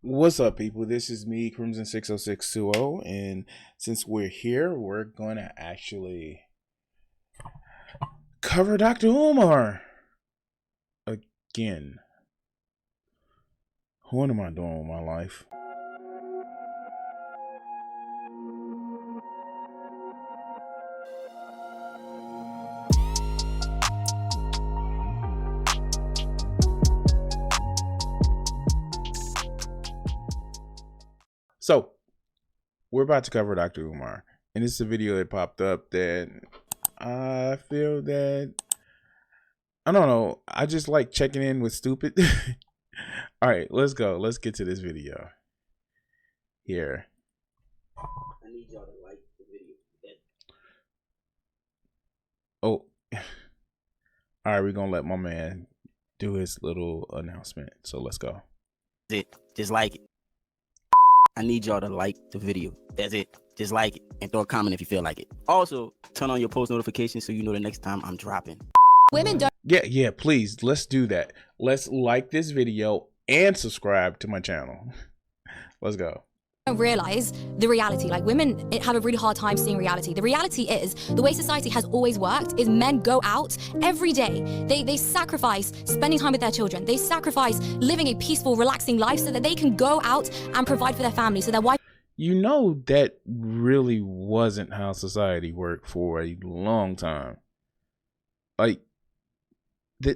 What's up, people? This is me, Crimson 60620, and since we're here, we're going to actually cover Dr. Umar again. What am I doing with my life? So, we're about to cover Dr. Umar, and this is a video that popped up that I feel that, I don't know, I just like checking in with stupid. Alright, let's go. Let's get to this video. Here. I need y'all to like the video. Oh. Alright, we're going to let my man do his little announcement. So, let's go. It. Just like it. I need y'all to like the video. That's it. Just like it and throw a comment if you feel like it. Also, turn on your post notifications so you know the next time I'm dropping. Women don't. Yeah, please. Let's do that. Let's like this video and subscribe to my channel. Let's go. Realize the reality. Like, women have a really hard time seeing reality. The reality is the way society has always worked is men go out every day. They sacrifice spending time with their children. They sacrifice living a peaceful, relaxing life so that they can go out and provide for their family, so their wife. You know, that really wasn't how society worked for a long time. Like, do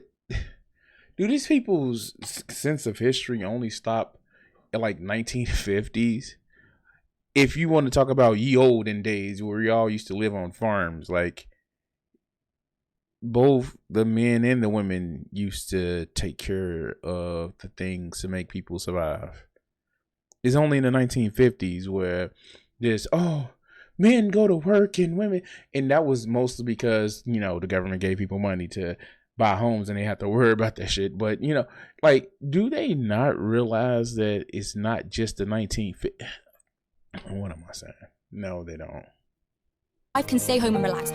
these people's sense of history only stop at like 1950s? If you want to talk about ye olden days where y'all used to live on farms, like, both the men and the women used to take care of the things to make people survive. It's only in the 1950s where there's, oh, men go to work and women, and that was mostly because, you know, the government gave people money to buy homes and they have to worry about that shit. But, you know, like, do they not realize that it's not just the 1950s? What am I saying? No, they don't. Wife can stay home and relax.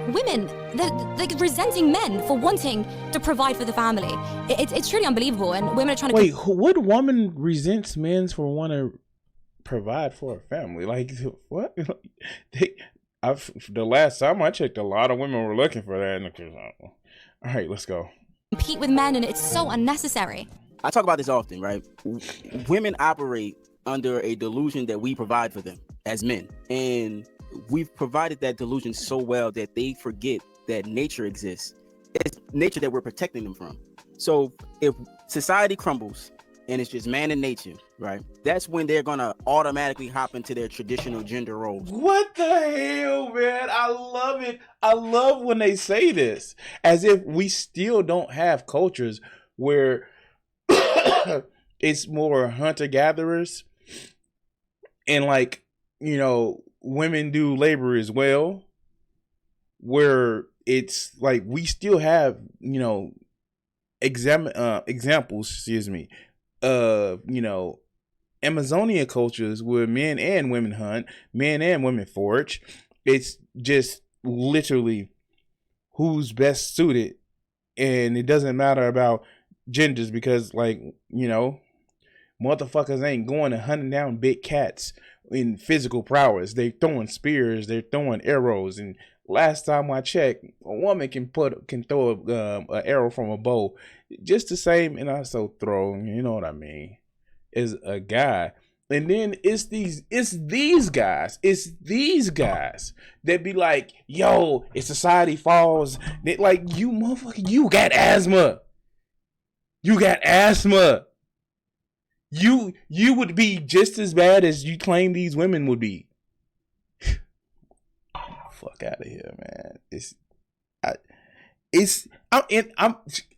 Women, they're resenting men for wanting to provide for the family. It's truly unbelievable, and women are trying to. Wait, what woman resents men for want to provide for a family? Like, what? The last time I checked, a lot of women were looking for that. All right, let's go. Compete with men, and it's so unnecessary. I talk about this often, right? Women operate under a delusion that we provide for them as men. And we've provided that delusion so well that they forget that nature exists. It's nature that we're protecting them from. So if society crumbles and it's just man and nature, right? That's when they're gonna automatically hop into their traditional gender roles. What the hell, man? I love it. I love when they say this, as if we still don't have cultures where it's more hunter-gatherers and, like, you know, women do labor as well, where it's like we still have, you know, examples, of, you know, Amazonia cultures where men and women hunt, men and women forage. It's just literally who's best suited, and it doesn't matter about genders because, like, you know, motherfuckers ain't going and hunting down big cats in physical prowess. They throwing spears, they're throwing arrows, and last time I checked, a woman can throw an arrow from a bow just the same, and also throw, you know what I mean, as a guy. And then it's these guys that be like, yo, if society falls, they, like, you motherfucker, you got asthma. You would be just as bad as you claim these women would be. Fuck out of here, man.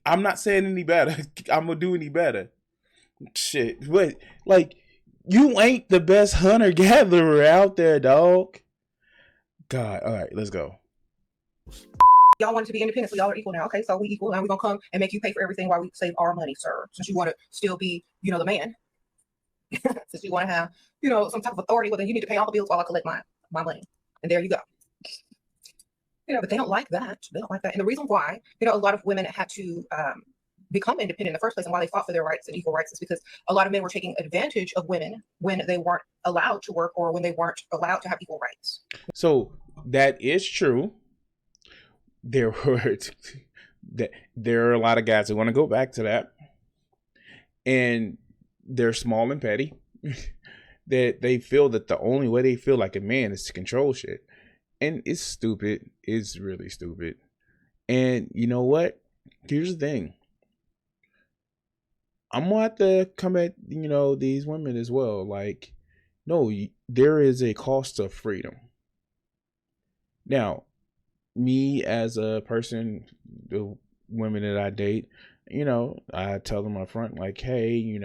I'm not saying any better. I'm gonna do any better. Shit, but, like, you ain't the best hunter gatherer out there, dog. God, all right, let's go. Y'all wanted to be independent, so y'all are equal now. Okay, so we equal, and we're gonna come and make you pay for everything while we save our money, sir. Since you want to still be, you know, the man. Since you want to have, you know, some type of authority, well, then you need to pay all the bills while I collect my money. And there you go. You know, but they don't like that. They don't like that. And the reason why, you know, a lot of women had to become independent in the first place and why they fought for their rights and equal rights is because a lot of men were taking advantage of women when they weren't allowed to work or when they weren't allowed to have equal rights. So that is true. There are a lot of guys who want to go back to that, and they're small and petty. That they feel that the only way they feel like a man is to control shit, and it's stupid. It's really stupid. And you know what? Here's the thing. I'm gonna have to come at these women as well. Like, no, there is a cost of freedom. Now, me as a person, the women that I date, I tell them up front, like, hey,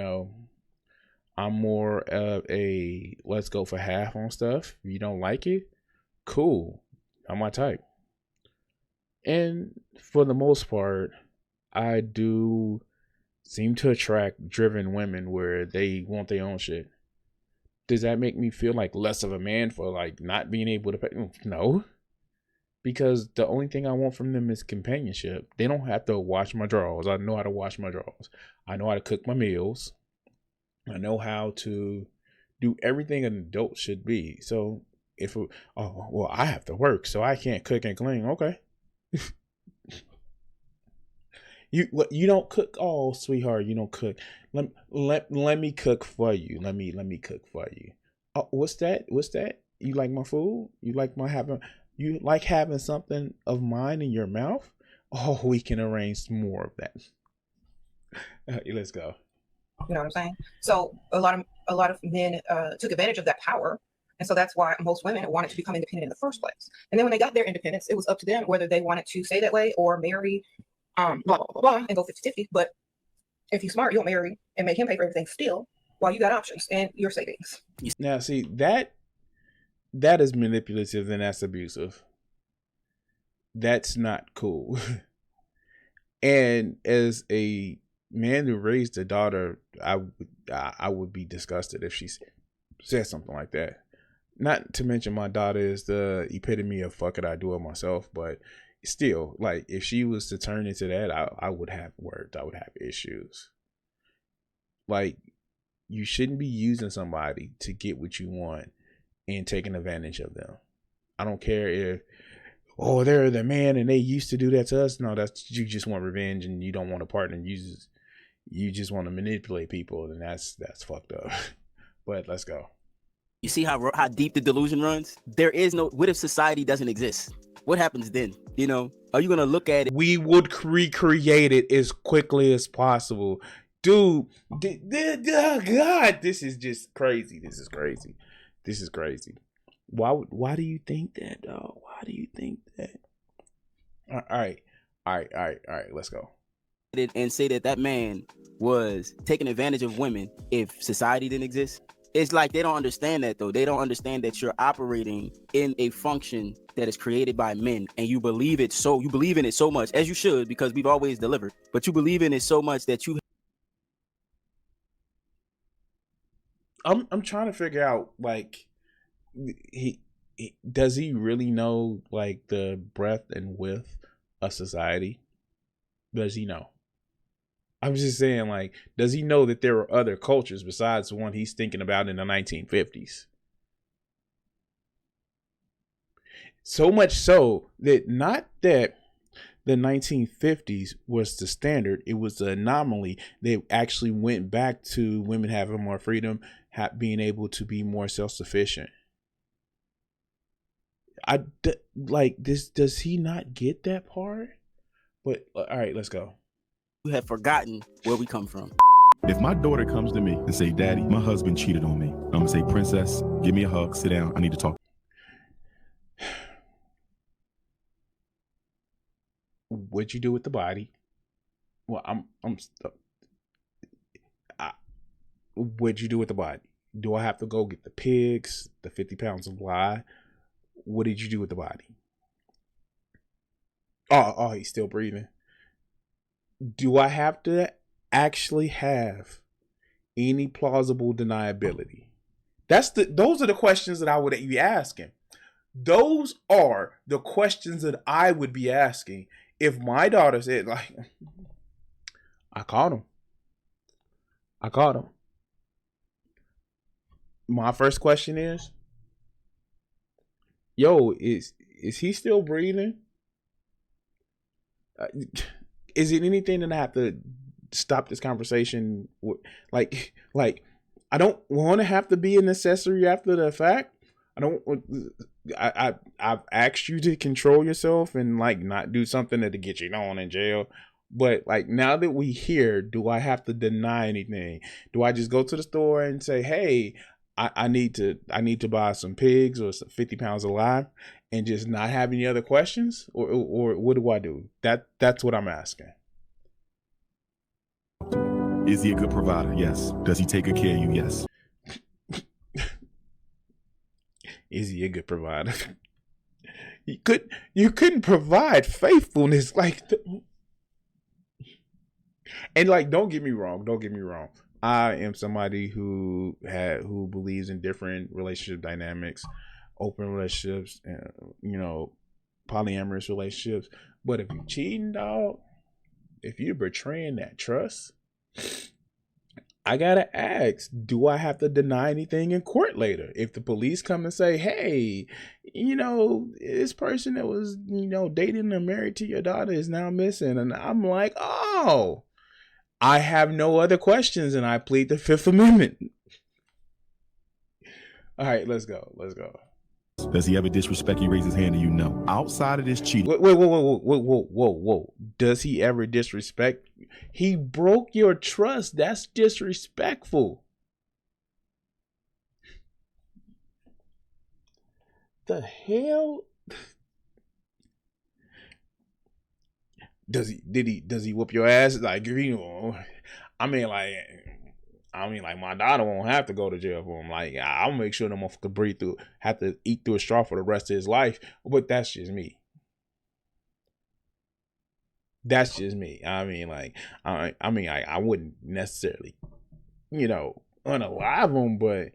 I'm more of a let's go for half on stuff. If you don't like it, cool. I'm my type. And for the most part, I do seem to attract driven women where they want their own shit. Does that make me feel like less of a man for like not being able to pay? No. Because the only thing I want from them is companionship. They don't have to wash my drawers. I know how to wash my drawers. I know how to cook my meals. I know how to do everything an adult should be. So I have to work, so I can't cook and clean. Okay. You don't cook. Oh, sweetheart, you don't cook. Let me cook for you. Let me cook for you. Oh, what's that? You like my food? You like having something of mine in your mouth? Oh, we can arrange more of that. Let's go. You know what I'm saying? So a lot of men took advantage of that power. And so that's why most women wanted to become independent in the first place. And then when they got their independence, it was up to them whether they wanted to stay that way or marry, blah, blah, blah, blah, and go 50-50. But if you're smart, you'll marry and make him pay for everything still while you got options and your savings. Now, see, that is manipulative and that's abusive. That's not cool. And as a man who raised a daughter, I would be disgusted if she said something like that. Not to mention my daughter is the epitome of fuck it, I do it myself. But still, like, if she was to turn into that, I would have words. I would have issues. Like, you shouldn't be using somebody to get what you want and taking advantage of them. I don't care if, they're the man and they used to do that to us. No, that's, you just want revenge and you don't want a partner. You just want to manipulate people, and that's fucked up. But let's go. You see how deep the delusion runs? There is no, what if society doesn't exist? What happens then? Are you going to look at it? We would recreate it as quickly as possible. Dude, God, this is just crazy. This is crazy. Why do you think that, dog? Why do you think that? All right. Let's go. And say that man was taking advantage of women if society didn't exist. It's like they don't understand that, though. They don't understand that you're operating in a function that is created by men, and you believe in it so much, as you should, because we've always delivered. But you believe in it so much that you. I'm trying to figure out, like, does he really know, like, the breadth and width of society? Does he know? I'm just saying, like, does he know that there are other cultures besides the one he's thinking about in the 1950s? So much so that not that the 1950s was the standard, it was the anomaly. They actually went back to women having more freedom, being able to be more self-sufficient. Does he not get that part? But all right, let's go. You have forgotten where we come from. If my daughter comes to me and say, Daddy, my husband cheated on me, I'm gonna say, Princess, give me a hug, sit down, I need to talk. What'd you do with the body? Well, what'd you do with the body? Do I have to go get the pigs, the 50 pounds of lye? What did you do with the body? Oh, he's still breathing. Do I have to actually have any plausible deniability? Those are the questions that I would be asking. Those are the questions that I would be asking if my daughter said, like, I caught him. I caught him. My first question is, yo, is he still breathing? Is it anything that I have to stop this conversation with? Like I don't want to have to be an accessory after the fact. I've asked you to control yourself and like not do something that'll get you on in jail. But like now that we here, do I have to deny anything? Do I just go to the store and say, hey, I need to buy some pigs or some 50 pounds of lime and just not have any other questions? Or what do I do? That's what I'm asking. Is he a good provider? Yes. Does he take good care of you? Yes. Is he a good provider? You couldn't provide faithfulness like and like don't get me wrong. I am somebody who believes in different relationship dynamics, open relationships, and polyamorous relationships. But if you cheating, dog, if you're betraying that trust, I gotta ask, do I have to deny anything in court later? If the police come and say, hey, this person that was, dating or married to your daughter is now missing. And I'm like, oh, I have no other questions and I plead the Fifth Amendment. All right, let's go. Does he ever disrespect you, raise his hand, and you know? Outside of this cheating. Whoa. Does he ever disrespect? He broke your trust. That's disrespectful. The hell? Does he whoop your ass? Like, I mean, my daughter won't have to go to jail for him. Like, I'll make sure the motherfucker have to eat through a straw for the rest of his life. But that's just me. I wouldn't necessarily, unalive him, but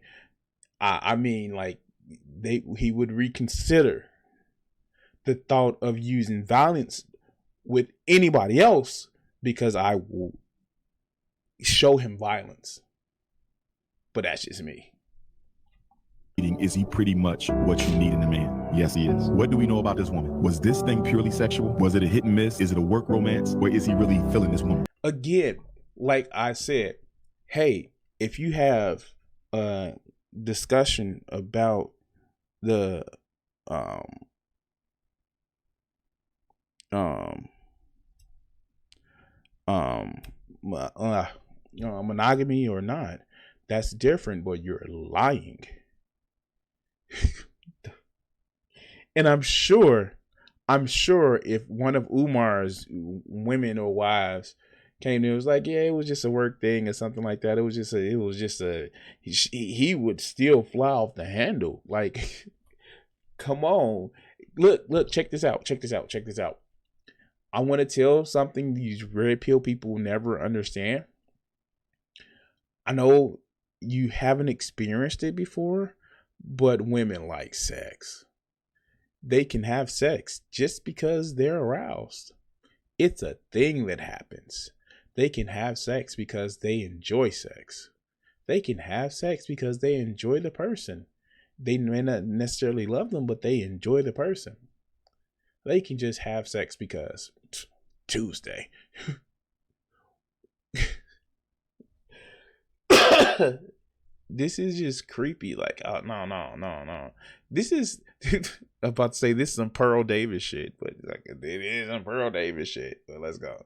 he would reconsider the thought of using violence with anybody else because I will show him violence. But that's just me. Is he pretty much what you need in a man? Yes, he is. What do we know about this woman? Was this thing purely sexual? Was it a hit and miss? Is it a work romance? Or is he really feeling this woman? Again, like I said, hey, if you have a discussion about the monogamy or not, that's different, but you're lying. And I'm sure if one of Umar's women or wives came to him, it was like, yeah, it was just a work thing or something like that. He would still fly off the handle. Like, come on. Look, check this out. I want to tell something these red pill people will never understand. I know you haven't experienced it before, but women like sex. They can have sex just because they're aroused. It's a thing that happens. They can have sex because they enjoy sex. They can have sex because they enjoy the person. They may not necessarily love them, but they enjoy the person. They can just have sex because Tuesday. This is just creepy. Like, oh, no. This is I'm about to say this is some Pearl Davis shit, but like it is some Pearl Davis shit. But let's go.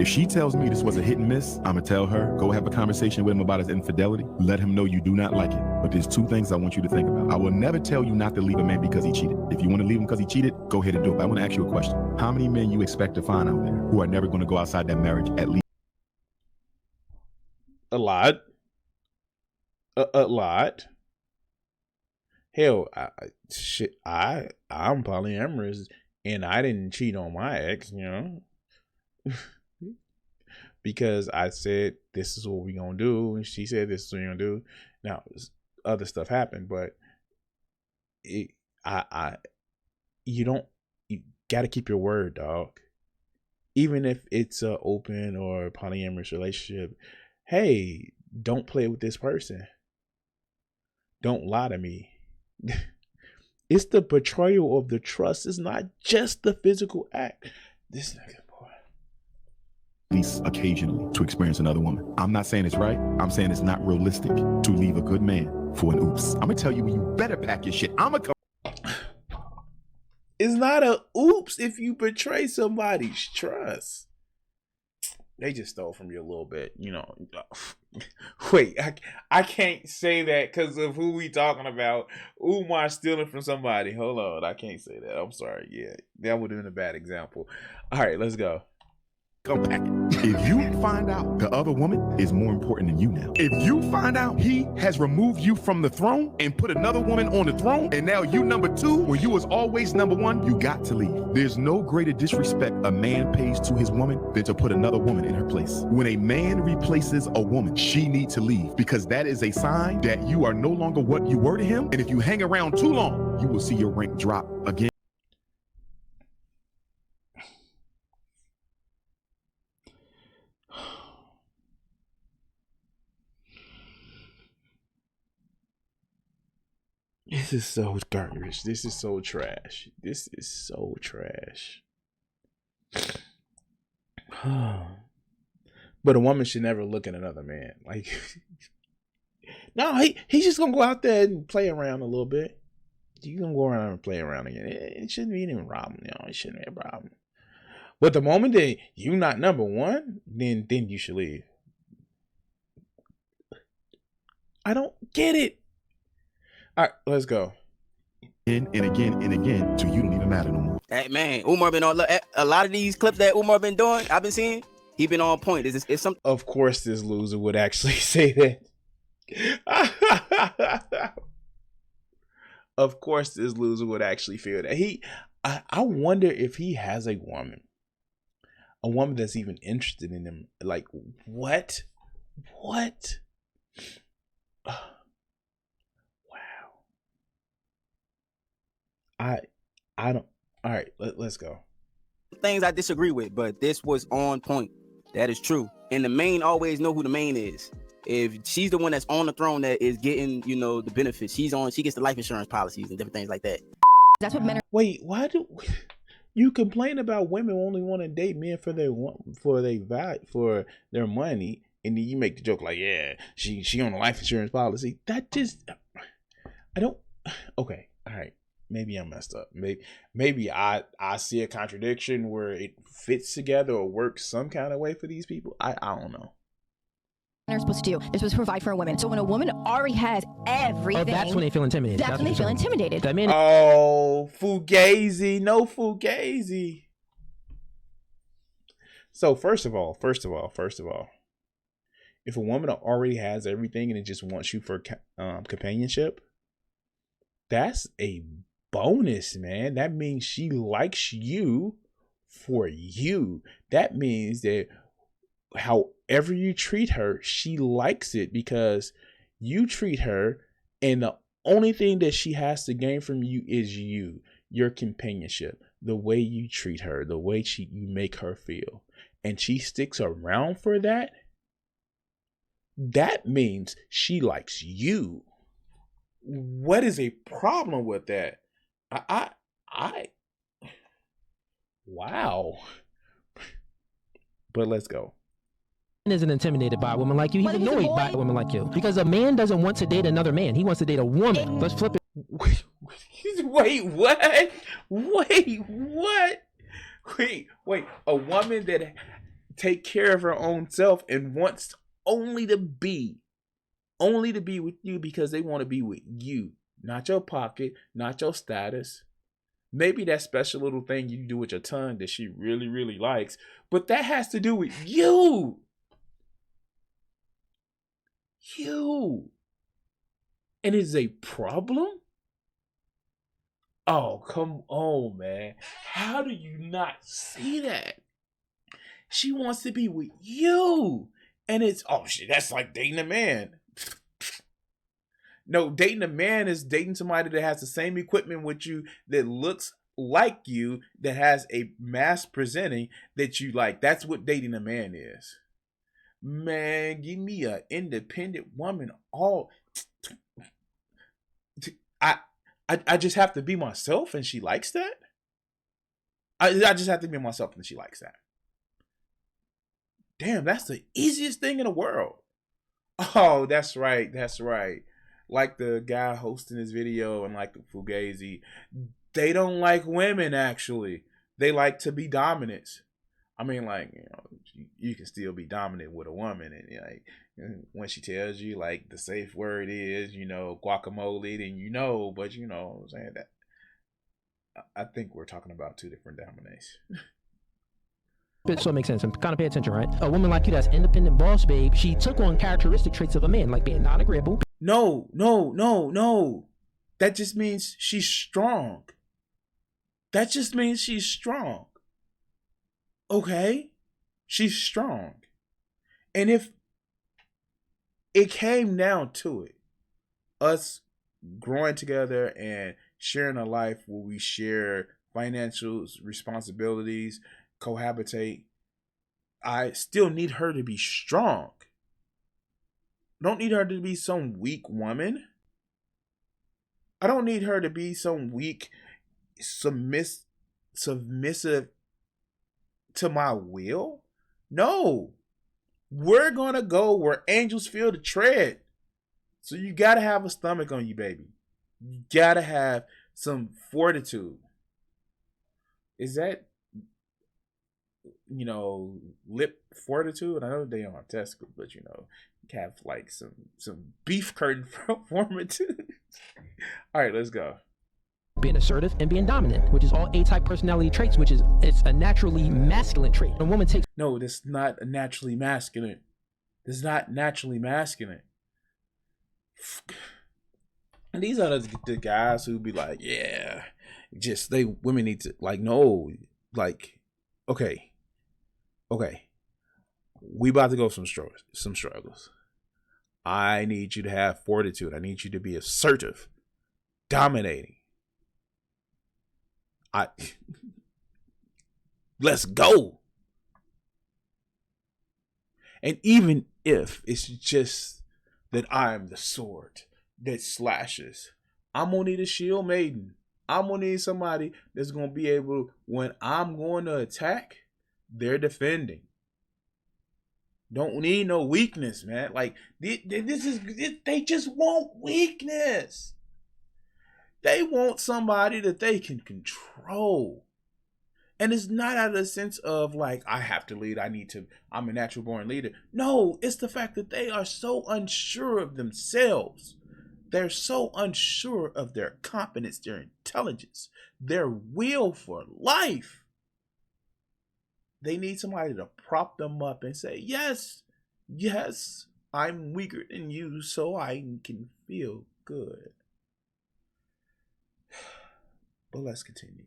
If she tells me this was a hit and miss, I'm gonna tell her, go have a conversation with him about his infidelity. Let him know you do not like it. But there's two things I want you to think about. I will never tell you not to leave a man because he cheated. If you want to leave him because he cheated, go ahead and do it. But I want to ask you a question. How many men you expect to find out there who are never going to go outside that marriage at least? A lot. A lot. Hell, I'm polyamorous and I didn't cheat on my ex, because I said this is what we're gonna do, and she said this is what we're gonna do. Now other stuff happened, but you gotta keep your word, dog. even if it's a open or polyamorous relationship, hey, don't play with this person. Don't lie to me. It's the betrayal of the trust. It's not just the physical act. This nigga, boy. At least occasionally to experience another woman. I'm not saying it's right. I'm saying it's not realistic to leave a good man for an oops. I'm gonna tell you, you better pack your shit. It's not a oops if you betray somebody's trust. They just stole from you a little bit, you know. Wait, I can't say that because of who we talking about. Umar stealing from somebody. Hold on, I can't say that. I'm sorry. Yeah, that would have been a bad example. All right, let's go. Come back. If you find out the other woman is more important than you now, if you find out he has removed you from the throne and put another woman on the throne, and now you number 2 when you was always number 1, you got to leave. There's no greater disrespect a man pays to his woman than to put another woman in her place. When a man replaces a woman, she needs to leave, because that is a sign that you are no longer what you were to him. And if you hang around too long, you will see your rank drop again. This is so garbage. This is so trash. This is so trash. But a woman should never look at another man. Like, no, he's just gonna go out there and play around a little bit. You can go around and play around again. It shouldn't be any problem, you know. It shouldn't be a problem. But the moment that you're not number 1, then you should leave. I don't get it. All right, let's go. And again and again, till you don't even matter no more. Hey man, Umar been on a lot of these clips that Umar been doing. I've been seeing. He been on point. It's some. Of course, this loser would actually say that. Of course, this loser would actually feel that. I wonder if he has a woman that's even interested in him. Like, what? I don't. All right, let's go. Things I disagree with, but this was on point. That is true. And the main always know who the main is. If she's the one that's on the throne that is getting, you know, the benefits, she gets the life insurance policies and different things like that. That's what men are. Wait, why do you complain about women only want to date men for their money, and then you make the joke like, yeah, she on a life insurance policy. That just, I don't. Okay, all right. Maybe I'm messed up. Maybe I see a contradiction where it fits together or works some kind of way for these people. I don't know. They're supposed to do. They're supposed to provide for a woman. So when a woman already has everything, that's when they feel intimidated. That's when they feel intimidated. That man. Oh, fugazi, no fugazi. So first of all, if a woman already has everything and it just wants you for companionship, that's a bonus, man. That means she likes you for you. That means that however you treat her, she likes it because you treat her, and the only thing that she has to gain from you is your companionship, the way you treat her, the way you make her feel, and she sticks around for that. That means she likes you. What is a problem with that? Wow. But let's go. Isn't intimidated by a woman like you. He's annoyed by a woman like you. Because a man doesn't want to date another man. He wants to date a woman. Let's flip it. Wait, what? Wait. A woman that take care of her own self and wants only to be with you because they want to be with you. Not your pocket, not your status. Maybe that special little thing you do with your tongue that she really, really likes. But that has to do with you. And it is a problem? Oh, come on, man. How do you not see that? She wants to be with you. And it's, oh shit, that's like dating a man. No, dating a man is dating somebody that has the same equipment with you, that looks like you that has a mass presenting that you like. That's what dating a man is. Man, give me an independent woman. I, I just have to be myself, and she likes that. I just have to be myself, and she likes that. Damn, that's the easiest thing in the world. Oh, that's right. That's right. Like the guy hosting this video and like the Fugazi, they don't like women, actually. They like to be dominant. I mean, like, you can still be dominant with a woman, and like when she tells you like the safe word is, guacamole, then but what I'm saying, that I think we're talking about two different dominations. So it makes sense. And kind of pay attention, right? A woman like you that's independent boss babe, she took on characteristic traits of a man, like being non-agreeable. No. That just means she's strong. That just means she's strong. Okay? She's strong. And if it came down to it, us growing together and sharing a life where we share financial responsibilities, cohabitate, I still need her to be strong. Don't need her to be some weak woman. I don't need her to be some weak, submissive to my will. No. We're gonna go where angels feel the tread. So you gotta have a stomach on you, baby. You gotta have some fortitude. Is that, lip fortitude? I know they aren't testicles, but you have like some beef curtain fortitude. All right, let's go. Being assertive and being dominant, which is all A-type personality traits, it's a naturally masculine trait. A woman takes... No, that's not naturally masculine. That's not naturally masculine. And these are the guys who be like, yeah, women need to, like, no, like, okay. We about to go some struggles. I need you to have fortitude. I need you to be assertive, dominating. Let's go. And even if it's just that I'm the sword that slashes, I'm gonna need a shield maiden. I'm gonna need somebody that's gonna be able, when I'm going to attack, they're defending. Don't need no weakness, man. Like, they just want weakness. They want somebody that they can control. And it's not out of the sense of like, I have to lead, I'm a natural born leader. No, it's the fact that they are so unsure of themselves. They're so unsure of their competence, their intelligence, their will for life. They need somebody to prop them up and say, yes, I'm weaker than you, so I can feel good. But let's continue.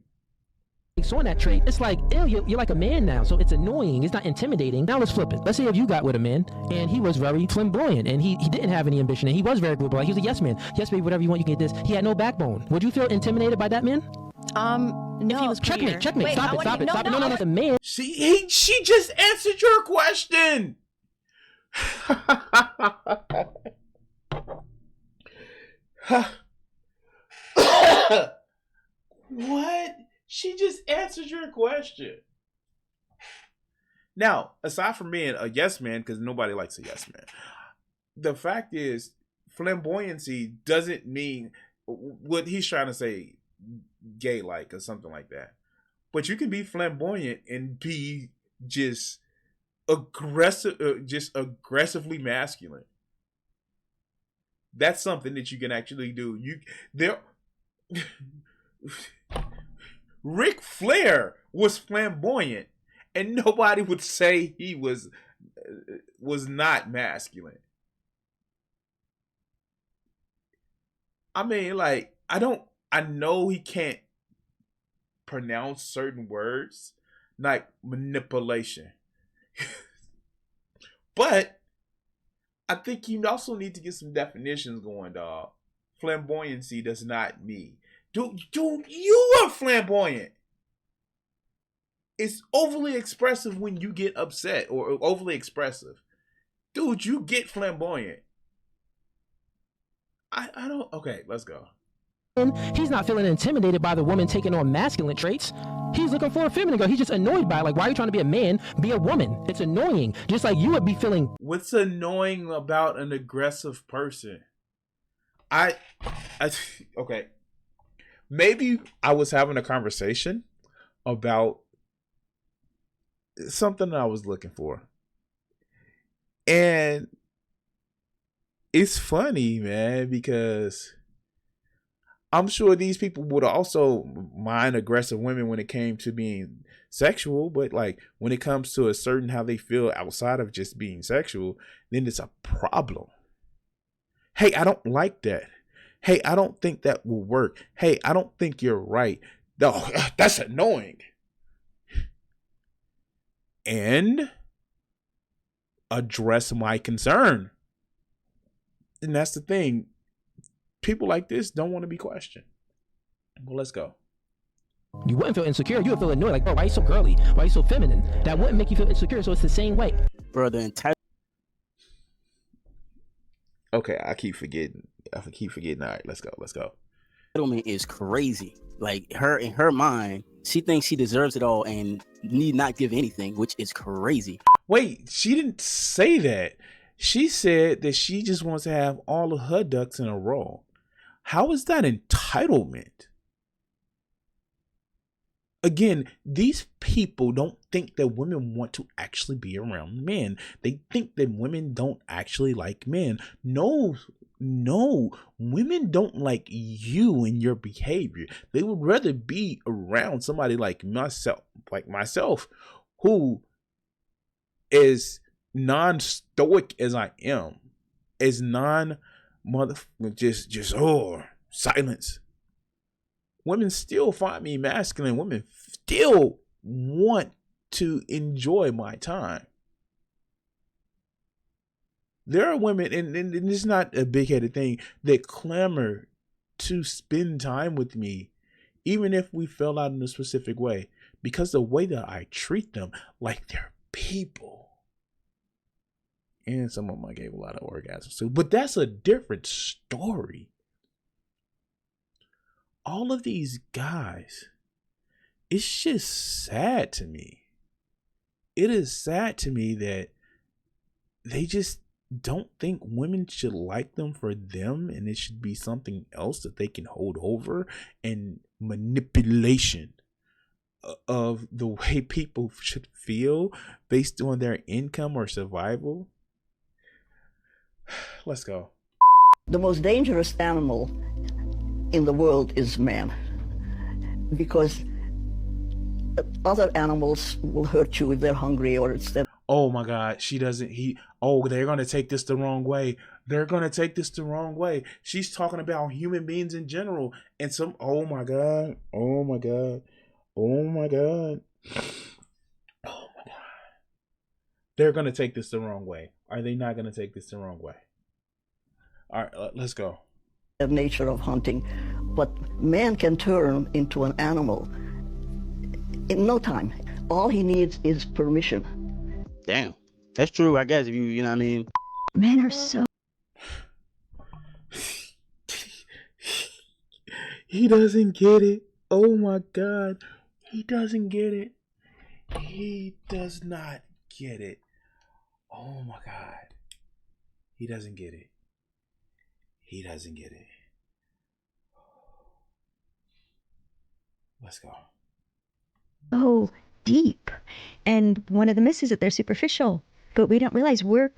On that trait, it's like, ew, you're like a man now, so it's annoying. It's not intimidating. Now let's flip it. Let's say if you got with a man and he was very flamboyant and he didn't have any ambition and he was very agreeable, like he was a yes man. Yes, baby, whatever you want, you can get this. He had no backbone. Would you feel intimidated by that man? No. If he was checkmate. Wait, Stop it. No, the man. She just answered your question. What? She just answered your question. Now, aside from being a yes man, because nobody likes a yes man, the fact is, flamboyancy doesn't mean what he's trying to say, gay like or something like that. But you can be flamboyant and be just aggressively masculine. That's something that you can actually do. Ric Flair was flamboyant, and nobody would say he was not masculine. I mean, like, I know he can't pronounce certain words, like manipulation. But I think you also need to get some definitions going, dog. Flamboyancy does not mean Dude, you are flamboyant. It's overly expressive when you get upset or overly expressive. Dude, you get flamboyant. I don't. Okay, let's go. He's not feeling intimidated by the woman taking on masculine traits. He's looking for a feminine girl. He's just annoyed by it. Like, why are you trying to be a man? Be a woman. It's annoying. Just like you would be feeling. What's annoying about an aggressive person? Okay. Maybe I was having a conversation about something that I was looking for. And it's funny, man, because I'm sure these people would also mind aggressive women when it came to being sexual, but like when it comes to a certain how they feel outside of just being sexual, then it's a problem. Hey, I don't like that. Hey, I don't think that will work. Hey, I don't think you're right. No, that's annoying. And address my concern. And that's the thing. People like this don't want to be questioned. Well, let's go. You wouldn't feel insecure. You would feel annoyed. Like, bro, why are you so girly? Why are you so feminine? That wouldn't make you feel insecure. So it's the same way. Bro, the entire. Okay, I keep forgetting. All right, let's go. Entitlement is crazy. Like, in her mind, she thinks she deserves it all and need not give anything, which is crazy. Wait, she didn't say that. She said that she just wants to have all of her ducks in a row. How is that entitlement? Again, these people don't think that women want to actually be around men. They think that women don't actually like men. No, women don't like you and your behavior. They would rather be around somebody like myself, who is non-stoic as I am, as silence. Women still find me masculine. Women still want to enjoy my time. There are women, and it's not a big-headed thing, that clamor to spend time with me, even if we fell out in a specific way, because the way that I treat them like they're people. And some of them I gave a lot of orgasms to, but that's a different story. All of these guys, it's just sad to me. It is sad to me that they just don't think women should like them for them, and it should be something else that they can hold over, and manipulation of the way people should feel based on their income or survival. Let's go. The most dangerous animal in the world is man, because other animals will hurt you if they're hungry or it's that. Oh my God, they're going to take this the wrong way. They're going to take this the wrong way. She's talking about human beings in general. And oh my God. They're going to take this the wrong way. Are they not going to take this the wrong way? All right, let's go. The nature of hunting, but man can turn into an animal in no time. All he needs is permission. Damn, that's true. I guess if you know what I mean. Men are so. He doesn't get it. Oh my God, he doesn't get it. He does not get it. Oh my God, he doesn't get it. He doesn't get it. Let's go. So deep, and one of the myths is that they're superficial, but we don't realize we're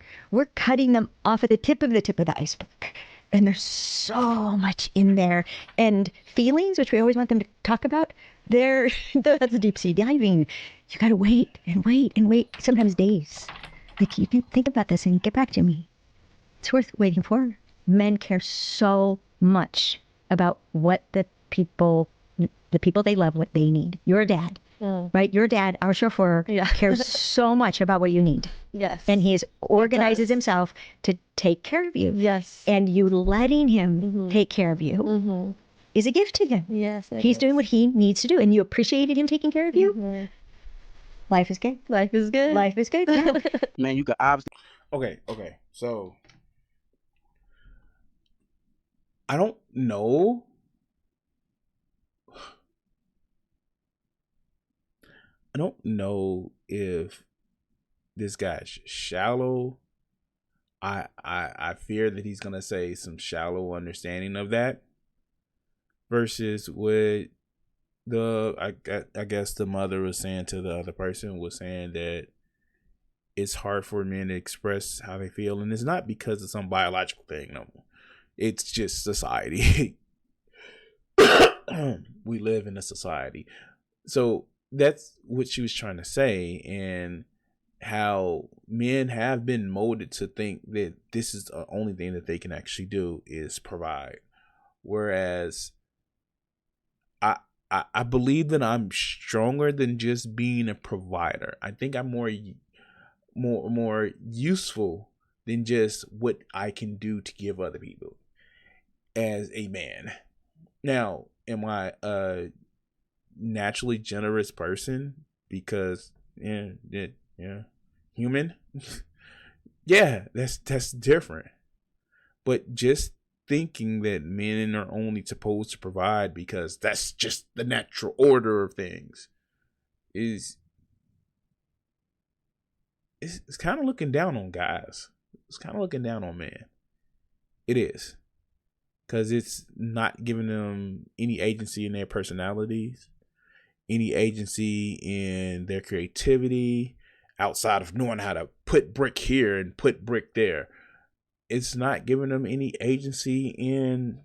cutting them off at the tip of the iceberg, and there's so much in there. And feelings, which we always want them to talk about, that's deep sea diving. You gotta wait and wait and wait, sometimes days. Like, you can think about this and get back to me. It's worth waiting for. Men care so much about what the people they love, what they need. Your dad, right? Your dad, our chauffeur, cares so much about what you need. Yes. And he organizes himself to take care of you. Yes. And you letting him take care of you is a gift to him. Yes. He's doing what he needs to do, and you appreciated him taking care of you. Mm-hmm. Life is good. Life is good. Life is good. Yeah. Man, you could obviously. Okay. So I don't know. I don't know if this guy's shallow. I fear that he's gonna say some shallow understanding of that versus what I guess the mother was saying to the other person was saying that it's hard for men to express how they feel, and it's not because of some biological thing. No, it's just society. We live in a society, so that's what she was trying to say, and how men have been molded to think that this is the only thing that they can actually do is provide, whereas I believe that I'm stronger than just being a provider. I think I'm more useful than just what I can do to give other people as a man. Now, am I a naturally generous person because human? Yeah, that's different. But just thinking that men are only supposed to provide because that's just the natural order of things is it's kind of looking down on guys. It's kind of looking down on men. It is. Because it's not giving them any agency in their personalities, any agency in their creativity, outside of knowing how to put brick here and put brick there. It's not giving them any agency in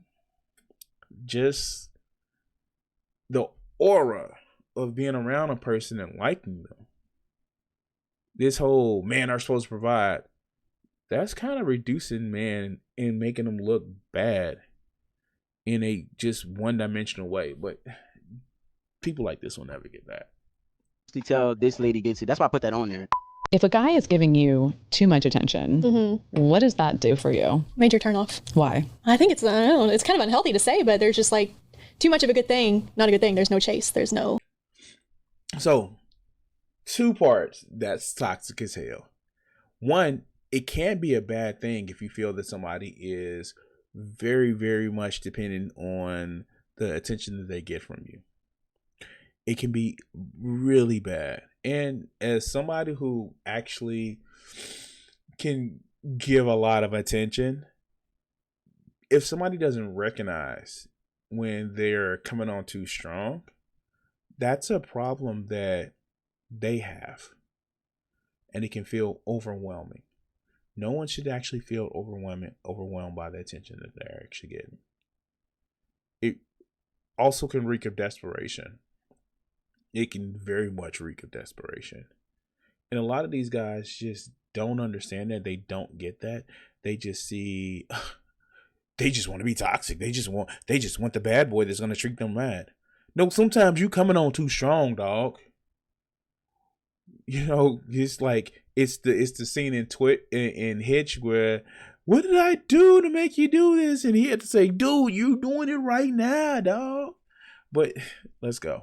just the aura of being around a person and liking them. This whole man are supposed to provide, that's kind of reducing man and making them look bad in a just one-dimensional way. But people like this will never get that. To tell this lady gets it. That's why I put that on there. If a guy is giving you too much attention, what does that do for you? Major turnoff. Why? I think it's, I don't know, it's kind of unhealthy to say, but there's just like too much of a good thing, not a good thing. There's no chase. There's no. So, two parts that's toxic as hell. One, it can be a bad thing if you feel that somebody is very, very much dependent on the attention that they get from you. It can be really bad. And as somebody who actually can give a lot of attention, if somebody doesn't recognize when they're coming on too strong, that's a problem that they have. And it can feel overwhelming. No one should actually feel overwhelmed by the attention that they're actually getting. It also can reek of desperation. It can very much reek of desperation. And a lot of these guys just don't understand that. They don't get that. They just see, they just want to be toxic. They just want the bad boy that's going to treat them bad. No, sometimes you coming on too strong, dog. You know, it's like, it's the scene in Hitch where, what did I do to make you do this? And he had to say, dude, you doing it right now, dog. But let's go.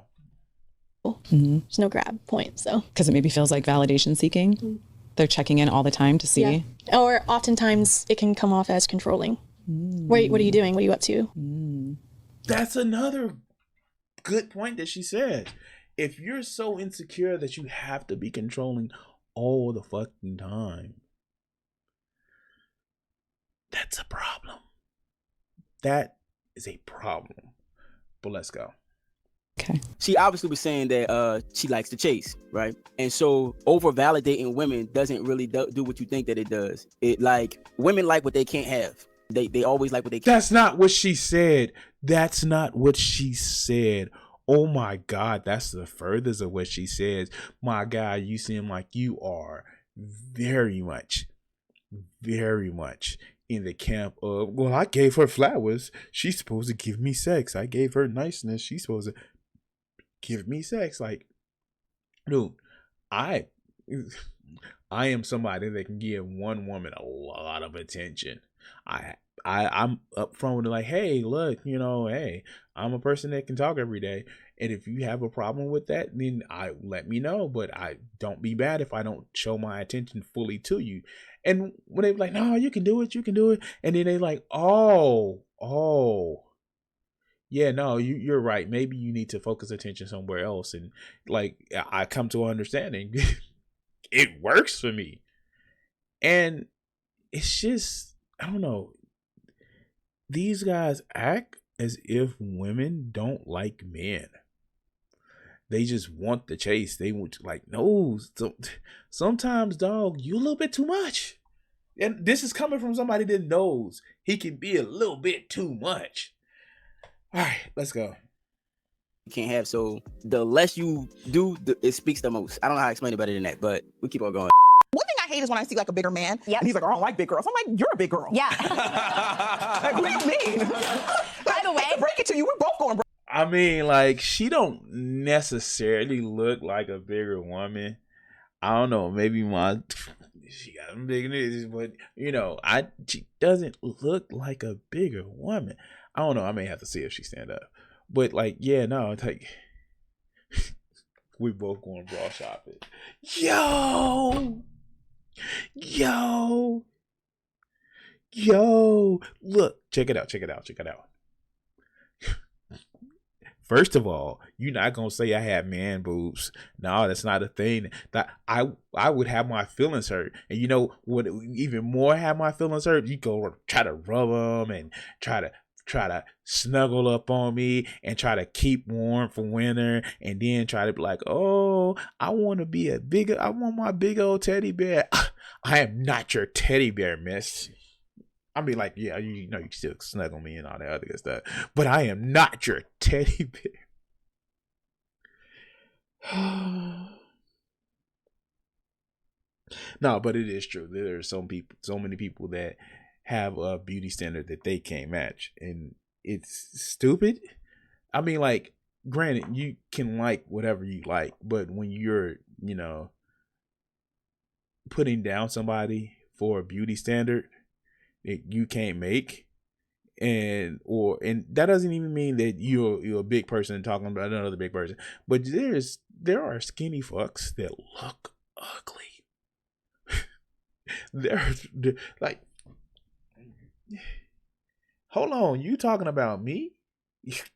There's no grab point, so. Because it maybe feels like validation seeking. They're checking in all the time to see. Yeah. Or oftentimes it can come off as controlling. What are you doing? What are you up to? That's another good point that she said. If you're so insecure that you have to be controlling all the fucking time, that's a problem. That is a problem. But let's go. Okay. She obviously was saying that she likes to chase, right? And so over validating women doesn't really do what you think that it does. It like women like what they can't have. They always like what they can't. That's not what she said. That's not what she said. Oh my God, that's the furthest of what she says. My God, you seem like you are very much in the camp of, well, I gave her flowers. She's supposed to give me sex. I gave her niceness. She's supposed to give me sex. Like, dude, I am somebody that can give one woman a lot of attention. I'm upfront with like, hey, look, hey, I'm a person that can talk every day. And if you have a problem with that, then let me know. But I don't be bad if I don't show my attention fully to you. And when they be like, no, you can do it. And then they like, oh, yeah, no, you're right. Maybe you need to focus attention somewhere else. And like, I come to an understanding. It works for me. And it's just, I don't know. These guys act as if women don't like men. They just want the chase. They want like, no. Sometimes, dog, you a little bit too much. And this is coming from somebody that knows he can be a little bit too much. All right, let's go. You can't have, so the less you do, it speaks the most. I don't know how to explain it better than that, but we keep on going. One thing I hate is when I see like a bigger man, and he's like, I don't like big girls. I'm like, you're a big girl. Yeah. Like, what do you mean? By the way, I break it to you. We're both going. I mean, like, she don't necessarily look like a bigger woman. I don't know. Maybe she got them big niggas, but she doesn't look like a bigger woman. I don't know. I may have to see if she stand up. But like, yeah, no, it's like we both going bra shopping. Yo, look, check it out. First of all, you're not gonna say I have man boobs. No, that's not a thing. That I would have my feelings hurt, and you know what? Even more have my feelings hurt. You go try to rub them and try to snuggle up on me and try to keep warm for winter, and then try to be like, oh, I want my big old teddy bear. I am not your teddy bear, miss. I mean, like, yeah, you still snuggle me and all that other good stuff, but I am not your teddy bear. No, but it is true. There are so many people that have a beauty standard that they can't match, and it's stupid. I mean, like, granted, you can like whatever you like, but when you're, putting down somebody for a beauty standard that you can't make, and that doesn't even mean that you're a big person talking about another big person, but there are skinny fucks that look ugly. they're like, hold on, you talking about me?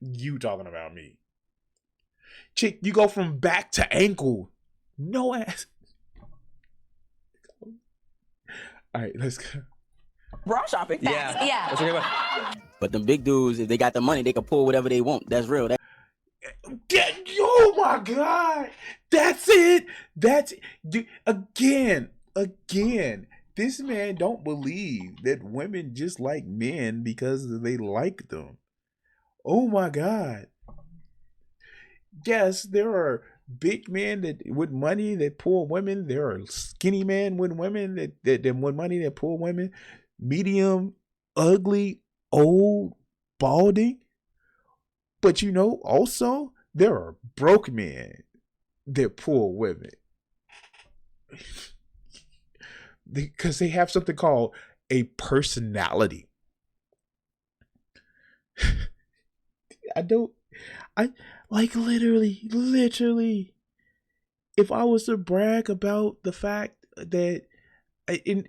You talking about me? Chick, you go from back to ankle, no ass. All right, let's go. Bra shopping. yeah. That's a good one. But the big dudes, if they got the money, they can pull whatever they want. That's real. Oh my God, that's it. Again. This man don't believe that women just like men because they like them. Oh my God. Yes, there are big men with money that pull women. There are skinny men with women that with money that pull women. Medium, ugly, old, balding. But also there are broke men that pull women. Because they have something called a personality. I like literally, if I was to brag about the fact that I'm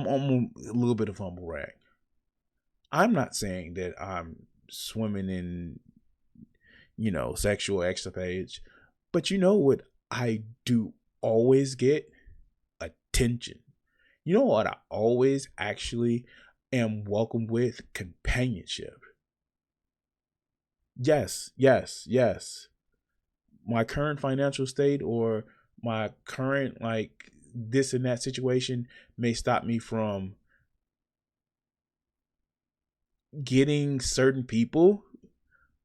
a little bit of humble rag. I'm not saying that I'm swimming in, sexual escapades, but you know what I do always get? Attention. You know what I always actually am welcomed with? Companionship. Yes. My current financial state or my current this and that situation may stop me from getting certain people,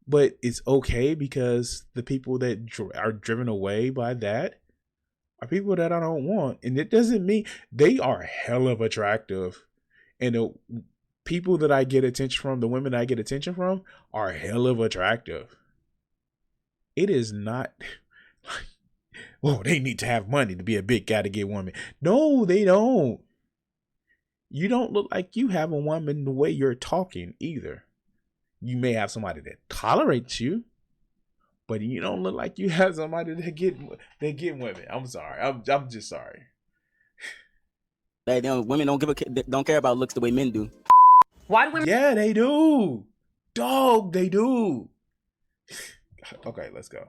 but it's okay because the people that are driven away by that are people that I don't want. And it doesn't mean they are hell of attractive. And the people that I get attention from, the women I get attention from, are hell of attractive. It is not like, well, they need to have money to be a big guy to get women. No, they don't. You don't look like you have a woman the way you're talking either. You may have somebody that tolerates you, but you don't look like you have somebody that get women. I'm sorry. I'm just sorry. Like, women don't care about looks the way men do. Why do women? Yeah, they do. Dog, they do. Okay, let's go.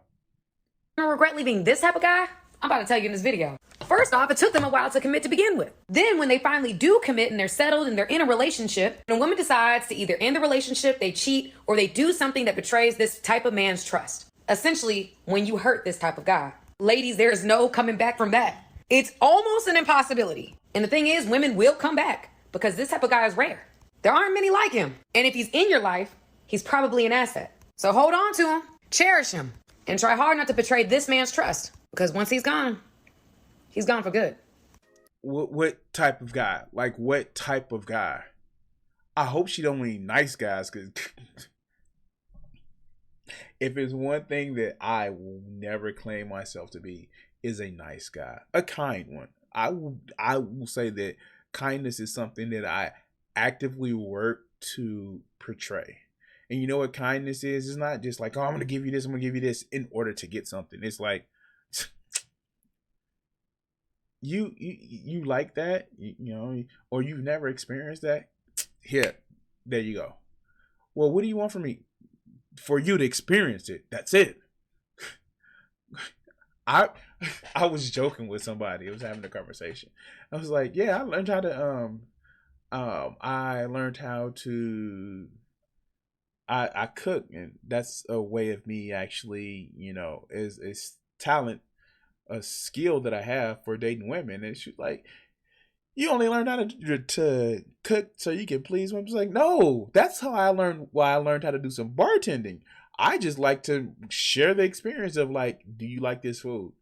Regret leaving this type of guy? I'm about to tell you in this video. First off, it took them a while to commit to begin with. Then when they finally do commit and they're settled and they're in a relationship, and a woman decides to either end the relationship, they cheat, or they do something that betrays this type of man's trust. Essentially, when you hurt this type of guy. Ladies, there is no coming back from that. It's almost an impossibility. And the thing is, women will come back because this type of guy is rare. There aren't many like him. And if he's in your life, he's probably an asset. So hold on to him, cherish him, and try hard not to betray this man's trust. Because once he's gone for good. What type of guy? Like, what type of guy? I hope she don't mean nice guys, because if it's one thing that I will never claim myself to be, is a nice guy, a kind one. I will say that kindness is something that I actively work to portray. And you know what kindness is? It's not just like, oh, I'm going to give you this, I'm going to give you this in order to get something. It's like, you like that, you know, or you've never experienced that. Here, there you go. Well, what do you want from me? For you to experience it. That's it. I was joking with somebody. I was having a conversation. I was like, yeah, I learned how to I cook, and that's a way of me actually, you know, is talent, a skill that I have for dating women. And she's like, you only learned how to cook so you can please women. It's like, no, that's how I learned. Why I learned how to do some bartending. I just like to share the experience of like, do you like this food?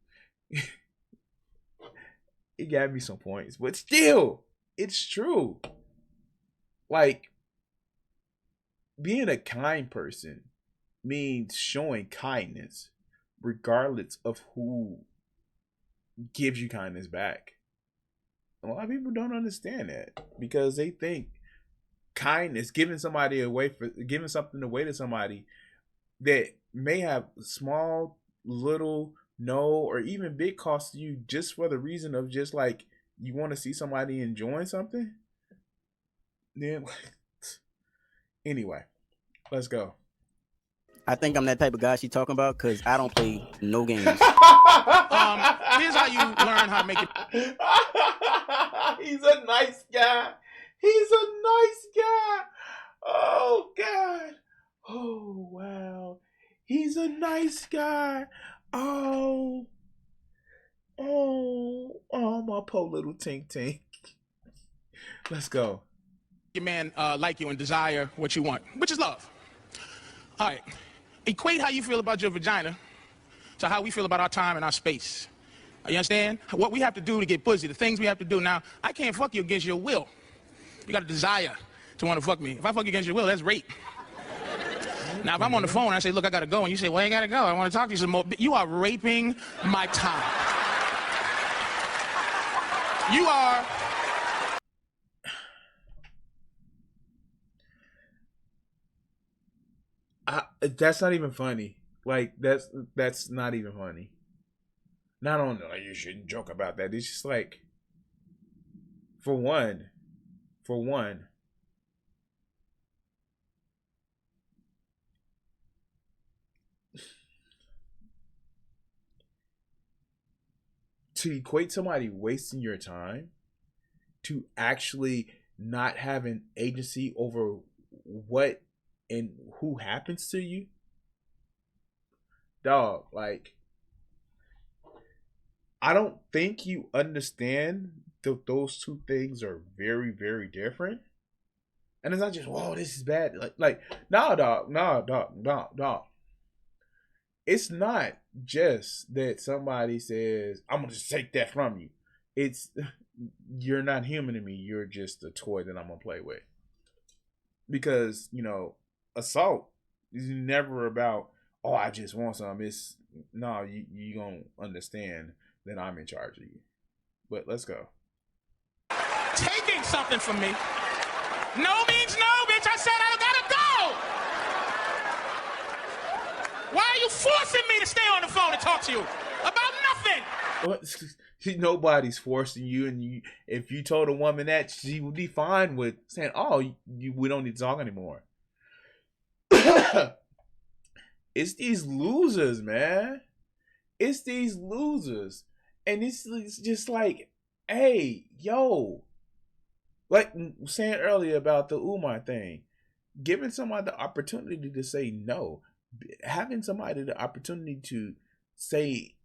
It got me some points, but still, it's true. Like, being a kind person means showing kindness regardless of who gives you kindness back. A lot of people don't understand that because they think kindness, giving something away to somebody that may have small, little, no, or even big cost to you just for the reason of just like you want to see somebody enjoying something. Then anyway, let's go. I think I'm that type of guy she talking about because I don't play no games. Here's how you learn how to make it. He's a nice guy. He's a nice guy. Oh, God. Oh, wow. He's a nice guy. Oh, my poor little tink tink. Let's go. Your man like you and desire what you want, which is love. All right. Equate how you feel about your vagina to how we feel about our time and our space. You understand? What we have to do to get pussy, the things we have to do. Now, I can't fuck you against your will. You got a desire to want to fuck me. If I fuck you against your will, that's rape. Now, if I'm on the phone and I say, look, I got to go, and you say, well, I ain't got to go. I want to talk to you some more. You are raping my time. You are... That's not even funny. Like, that's not even funny. Not on, no, you shouldn't joke about that. It's just like, for one, to equate somebody wasting your time to actually not having agency over what and who happens to you, dog, like, I don't think you understand that those two things are very, very different. And it's not just, whoa, this is bad. Like, no, dog. It's not just that somebody says, I'm going to just take that from you. It's, you're not human to me. You're just a toy that I'm going to play with. Because, you know, assault is never about, oh, I just want some. It's, no, you going to understand that I'm in charge of you. But let's go. Taking something from me. No means no, bitch. I said I gotta go. Why are you forcing me to stay on the phone and talk to you about nothing? Nobody's forcing you, and if you told a woman that, she would be fine with saying, "Oh, we don't need to talk anymore." It's these losers, man. It's these losers, and it's just like, hey, yo, like saying earlier about the Umar thing, giving somebody the opportunity to say no, having somebody the opportunity to say,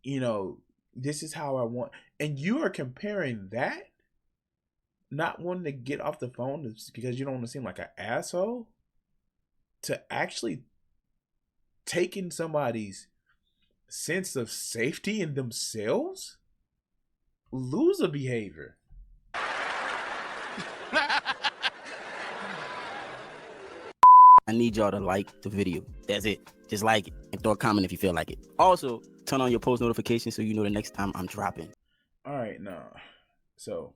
this is how I want, and you are comparing that, not wanting to get off the phone because you don't want to seem like an asshole, to actually taking somebody's sense of safety in themselves. Loser behavior. I need y'all to like the video. That's it. Just like it and throw a comment if you feel like it. Also, turn on your post notifications so you know the next time I'm dropping. All right, no. So,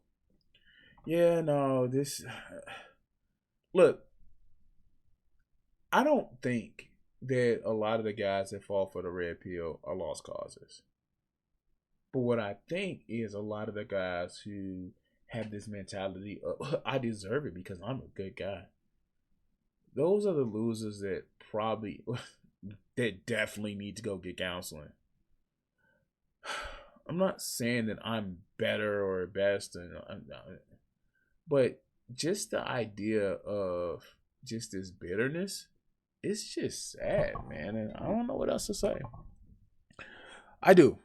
yeah, no, this... Look, I don't think that a lot of the guys that fall for the red pill are lost causes. But what I think is a lot of the guys who have this mentality of, I deserve it because I'm a good guy. Those are the losers that that definitely need to go get counseling. I'm not saying that I'm better or best, but just the idea of just this bitterness, it's just sad, man. And I don't know what else to say. I do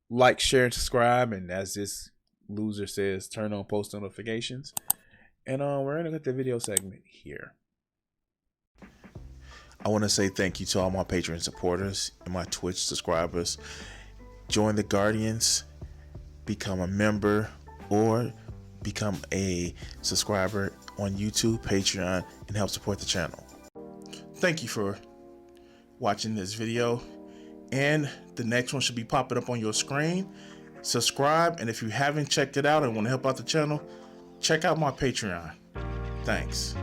like, share, and subscribe. And as this loser says, turn on post notifications. And we're going to get the video segment here. I want to say thank you to all my Patreon supporters and my Twitch subscribers. Join the Guardians, become a member, or become a subscriber on YouTube, Patreon, and help support the channel. Thank you for watching this video, and the next one should be popping up on your screen. Subscribe, and if you haven't checked it out and want to help out the channel, check out my Patreon. Thanks.